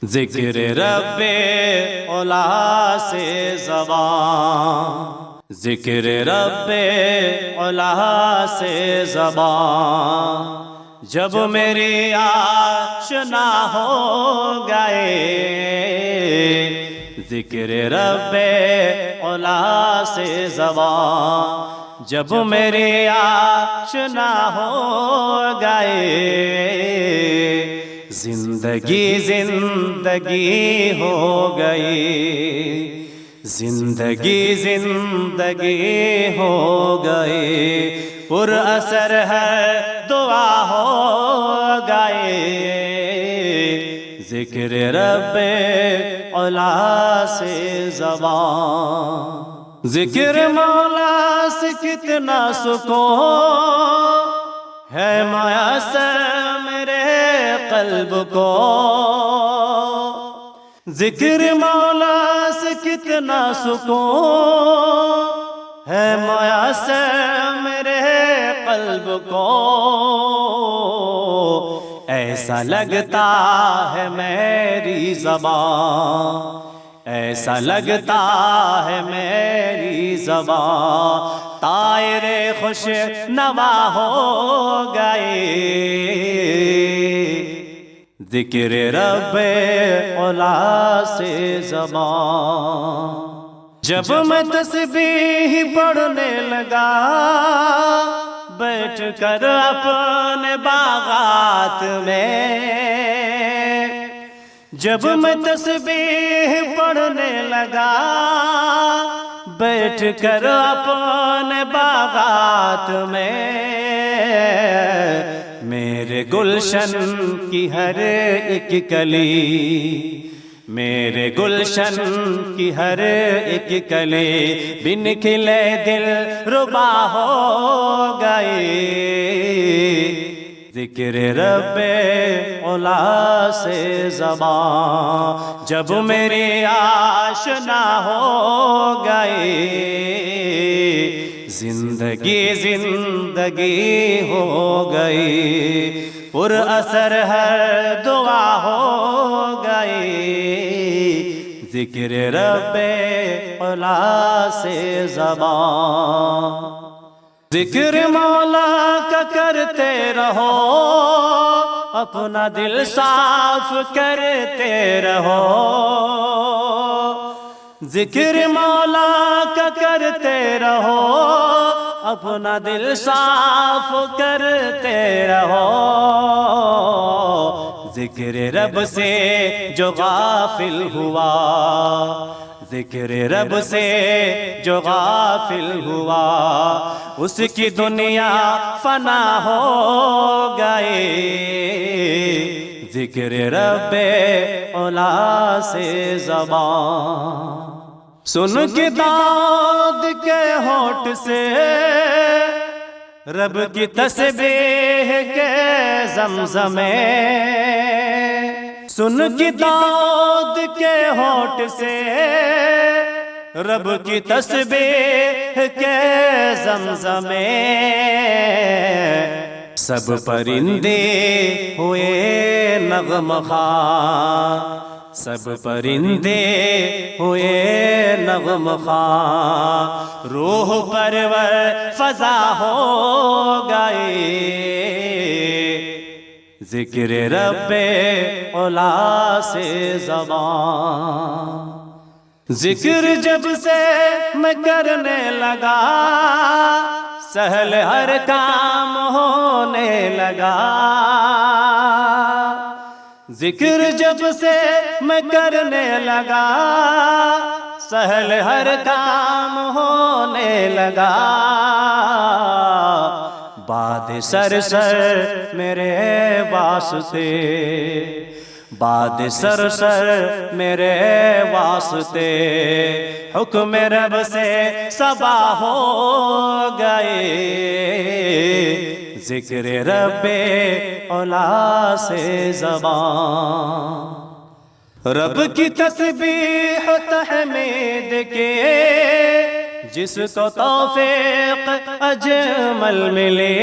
ذکر رب اولا سے زبان، ذکر رب اولا سے زبان، جب میری آشنا ہو گئے، ذکر رب اولا سے زبان، جب میری آشنا ہو گئے، زندگی زندگی ہو گئی، زندگی زندگی ہو گئی، پر اثر ہے دعا ہو گئے، ذکر رب اولا سے زبان، ذکر مولا سے کتنا سکون ہے میسر میرے قلب کو، ذکر مولا سے کتنا سکون ہے میسر میرے قلب کو، ایسا لگتا ہے میری زبان، ایسا لگتا ہے میری زبان طائر خوش نوا ہو گئے، ذکر رب اولا سے زبان، جب میں تسبیح پڑھنے لگا بیٹھ کر اپنے باغات میں، جب میں تسبیح پڑھنے لگا بیٹھ کر اپنے باغات میں، میرے گلشن کی ہر ایک کلی، میرے گلشن کی ہر ایک کلی بن کھلے دل ربا ہو گئے، ذکر رب اولا سے زبان، جب میری آشنا ہو گئے، زندگی زندگی ہو گئی، پر اثر ہے دعا ہو گئی، ذکر رب اولا سے زبان، ذکر مولا کا کرتے رہو، اپنا دل صاف کرتے رہو، ذکر مولا کا کرتے رہو، اپنا دل صاف کرتے رہو، ذکر رب سے جو غافل ہوا، ذکر رب سے جو غافل ہوا، اس کی دنیا فنا ہو گئے، ذکر رب اولا سے زبان، سن کے داد کے ہونٹ سے رب کی تسبیح کے زمزمے، سن کے داد کے ہونٹ سے رب کی تسبیح کے زمزمے، سب پرندے ہوئے نغمہ خوان، سب پرندے ہوئے نغمہ خوان، روح پرور فضا ہو گئے، ذکر رب اولا سے زبان، ذکر جب سے میں کرنے لگا سہل ہر کام ہونے لگا، ذکر جب سے میں کرنے لگا سہل ہر کام ہونے لگا، باد سر سر میرے واسطے، باد سر سر میرے واسطے، حکم رب سے صبا ہو گئے، ذکر رب اولا سے زبان، رب کی تسبیح تحمید کے جس کو توفیق اجمل ملے،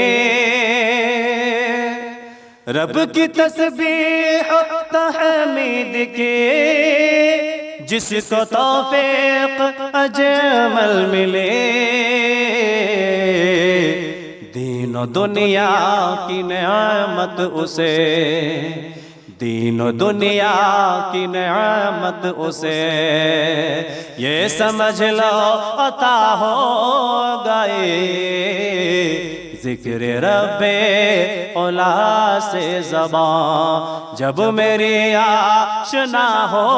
رب کی تسبیح تحمید کی، جس کو توفیق اجمل ملے، دین و دنیا کی نعمت اسے، دین و دنیا کی نعمت اسے، یہ سمجھ لو عطا ہو گئے، ذکر رب اولا سے زبان جب میری آشنا ہو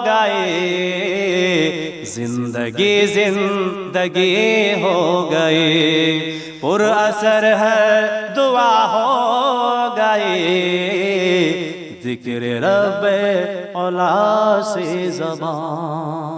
گئے، زندگی زندگی ہو گئی، پر اثر ہے دعا ہو گئی، ذکر رب اولا سے زبان